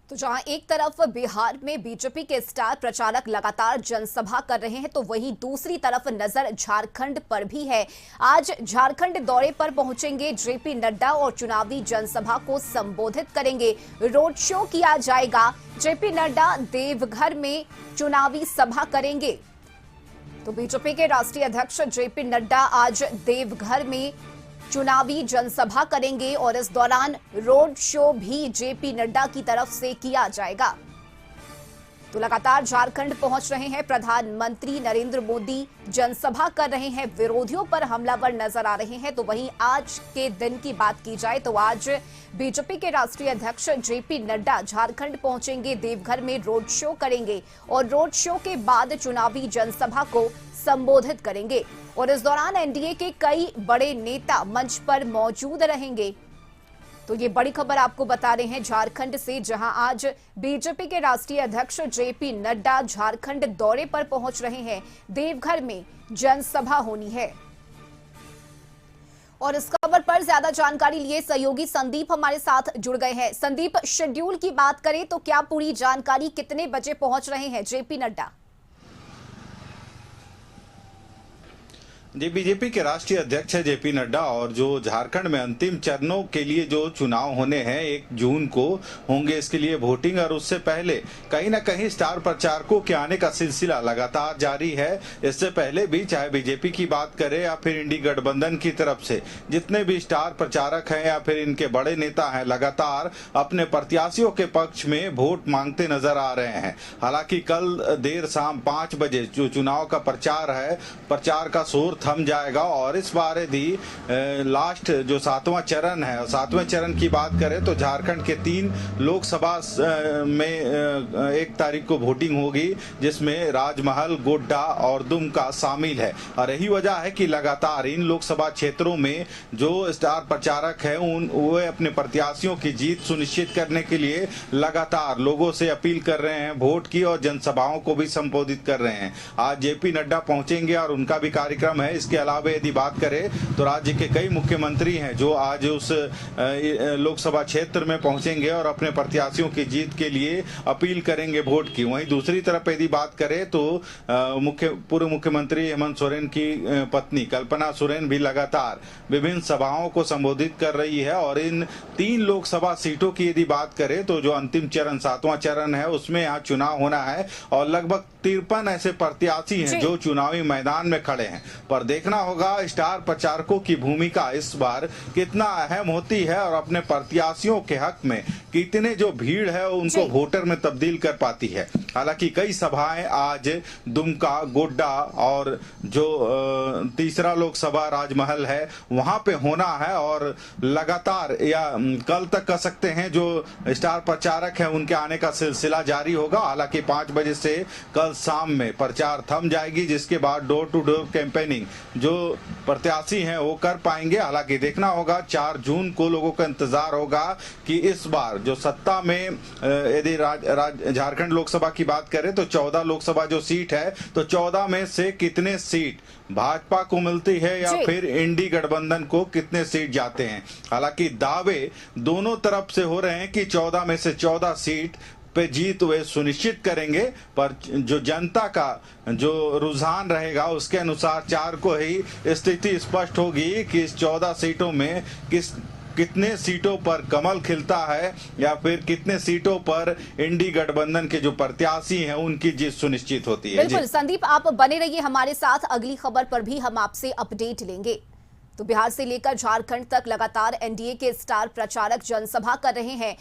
तो जहां एक तरफ बिहार में बीजेपी के स्टार प्रचारक लगातार जनसभा कर रहे हैं, तो वहीं दूसरी तरफ नजर झारखंड पर भी है। आज झारखंड दौरे पर पहुंचेंगे जेपी नड्डा और चुनावी जनसभा को संबोधित करेंगे। रोड शो किया जाएगा। जेपी नड्डा देवघर में चुनावी सभा करेंगे। तो बीजेपी के राष्ट्रीय अध्यक्ष जेपी नड्डा आज देवघर में चुनावी जनसभा करेंगे और इस दौरान रोड शो भी जेपी नड्डा की तरफ से किया जाएगा। तो लगातार झारखंड पहुंच रहे हैं प्रधानमंत्री नरेंद्र मोदी, जनसभा कर रहे हैं, विरोधियों पर हमलावर नजर आ रहे हैं। तो वहीं आज के दिन की बात की जाए तो आज बीजेपी के राष्ट्रीय अध्यक्ष जेपी नड्डा झारखंड पहुंचेंगे, देवघर में रोड शो करेंगे और रोड शो के बाद चुनावी जनसभा को संबोधित करेंगे और इस दौरान एनडीए के कई बड़े नेता मंच पर मौजूद रहेंगे। तो ये बड़ी खबर आपको बता रहे हैं झारखंड से, जहां आज बीजेपी के राष्ट्रीय अध्यक्ष जेपी नड्डा झारखंड दौरे पर पहुंच रहे हैं। देवघर में जनसभा होनी है और इस खबर पर ज्यादा जानकारी लिए सहयोगी संदीप हमारे साथ जुड़ गए हैं। संदीप, शेड्यूल की बात करें तो क्या पूरी जानकारी, कितने बजे पहुंच रहे हैं जेपी नड्डा? जी, बीजेपी के राष्ट्रीय अध्यक्ष है जेपी नड्डा और जो झारखंड में अंतिम चरणों के लिए जो चुनाव होने हैं 1 जून को होंगे, इसके लिए वोटिंग और उससे पहले कहीं ना कहीं स्टार प्रचारकों के आने का सिलसिला लगातार जारी है। इससे पहले भी चाहे बीजेपी की बात करें या फिर इंडी गठबंधन की तरफ से जितने भी स्टार प्रचारक हैं या फिर इनके बड़े नेता हैं, लगातार अपने प्रत्याशियों के पक्ष में वोट मांगते नजर आ रहे हैं। हालांकि कल देर शाम 5 बजे जो चुनाव का प्रचार है, प्रचार का शोर थम जाएगा और इस बार यदि लास्ट जो 7वां चरण है, 7वें चरण की बात करें तो झारखंड के 3 लोकसभा में 1 तारीख को वोटिंग होगी, जिसमें राजमहल, गोड्डा और दुमका शामिल है। और यही वजह है कि लगातार इन लोकसभा क्षेत्रों में जो स्टार प्रचारक है वे अपने प्रत्याशियों की जीत सुनिश्चित करने के लिए लगातार लोगों से अपील कर रहे हैं वोट की और जनसभाओं को भी संबोधित कर रहे हैं। आज जेपी नड्डा पहुंचेंगे और उनका भी कार्यक्रम है। इसके अलावा यदि बात करें तो राज्य के कई मुख्यमंत्री हैं जो आज उस लोकसभा क्षेत्र में पहुंचेंगे और अपने प्रत्याशियों की जीत के लिए अपील करेंगे वोट की। वहीं दूसरी तरफ यदि बात करें तो पूर्व मुख्यमंत्री हेमंत सोरेन की पत्नी कल्पना सोरेन भी लगातार विभिन्न सभाओं को संबोधित कर रही है और इन 3 लोकसभा सीटों की यदि बात करें तो जो अंतिम चरण 7वां चरण है उसमें यहाँ चुनाव होना है और लगभग 53 ऐसे प्रत्याशी हैं जो चुनावी मैदान में खड़े हैं। पर देखना होगा स्टार प्रचारकों की भूमिका इस बार कितना अहम होती है और अपने प्रत्याशियों के हक में कितने जो भीड़ है उनको वोटर में तब्दील कर पाती है। हालांकि कई सभाएं आज दुमका, गोड्डा और जो तीसरा लोकसभा राजमहल है वहां पे होना है और लगातार या कल तक कह सकते हैं जो स्टार प्रचारक है उनके आने का सिलसिला जारी होगा। हालांकि 5 बजे से कल शाम में प्रचार थम जाएगी, जिसके बाद डोर टू डोर कैंपेनिंग जो प्रत्याशी हैं वो कर पाएंगे। हालांकि देखना होगा 4 जून को लोगों का इंतजार होगा कि इस बार जो सत्ता में यदि झारखंड लोकसभा की बात करें तो 14 लोकसभा जो सीट है तो 14 में से कितने सीट भाजपा को मिलती है या फिर इंडी गठबंधन को कितने सीट जाते हैं। हालांकि दावे दोनों तरफ से हो रहे हैं कि 14 में से 14 सीट पे जीत वे सुनिश्चित करेंगे, पर जो जनता का जो रुझान रहेगा उसके अनुसार 4 को ही स्थिति स्पष्ट होगी कि इस 14 सीटों में कितने सीटों पर कमल खिलता है या फिर कितने सीटों पर इंडी गठबंधन के जो प्रत्याशी हैं उनकी जीत सुनिश्चित होती है। बिल्कुल संदीप, आप बने रहिए हमारे साथ, अगली खबर पर भी हम आपसे अपडेट लेंगे। तो बिहार से लेकर झारखंड तक लगातार एनडीए के स्टार प्रचारक जनसभा कर रहे हैं।